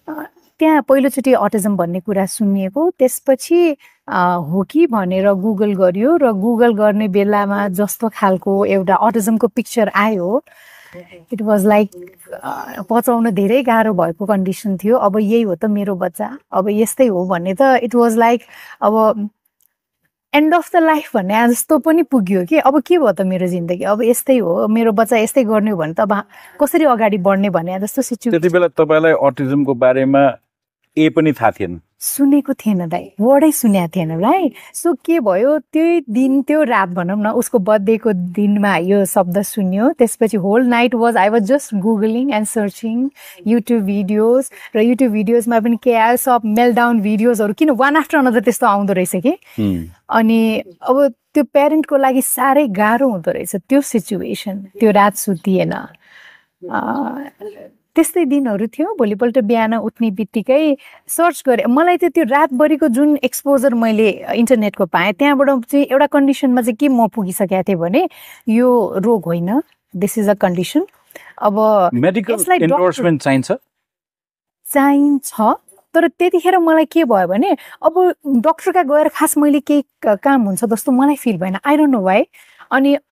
त्यहाँ पहिलोचोटि अटिजम भन्ने कुरा सुनिएको, त्यसपछि हो कि भनेर गुगल गर्यो र गुगल गर्ने बेलामा जस्तो खालको एउटा अटिजमको पिक्चर आयो, इट वाज लाइक पचाउन धेरै गाह्रो भएको कन्डिसन थियो। अब यही हो त मेरो बच्चा, अब यस्तै हो भन्ने त इट वाज लाइक अब एन्ड अफ द लाइफ भन्ने जस्तो पनि पुग्यो कि अब के भयो त मेरो जिन्दगी, अब यस्तै हो, मेरो बच्चा यस्तै गर्ने हो भने त अब कसरी अगाडि बढ्ने भन्ने जस्तो सिचुएसन। त्यति बेला तपाईँलाई अटिजमको बारेमा पनि थाहा थिएन? सुनेको थिएन दाइ, वर्डै सुनेको थिएन राइट। सो के भयो, त्यही दिन त्यो रात भनौँ न, उसको बर्थडेको दिनमा यो शब्द सुन्यो। त्यसपछि whole night I was just googling and searching YouTube videos, र युट्युब भिडियोजमा पनि के आयो, सब मेलडाउन भिडियोजहरू, किन वान आफ्टर अनदर त्यस्तो आउँदो रहेछ कि। अनि अब त्यो प्यारेन्टको लागि साह्रै गाह्रो हुँदो रहेछ त्यो सिचुएसन। त्यो रात सुतिएन, त्यस्तै दिनहरू थियो। भोलिपल्ट बिहान उठ्ने बित्तिकै सर्च गरेँ। मलाई चाहिँ त्यो रातभरिको जुन एक्सपोजर मैले इन्टरनेटको पाएँ, त्यहाँबाट चाहिँ एउटा कन्डिसनमा चाहिँ के म पुगिसकेको थिएँ भने यो रोग होइन, दिस इज अ कन्डिसन। अब मेडिकल एन्डोर्समेन्ट चाहिन्छ, तर त्यतिखेर मलाई के भयो भने अब डक्टरका गएर खास मैले केही काम हुन्छ जस्तो मलाई फिल भएन, आई डोन्ट नो वाइ। अनि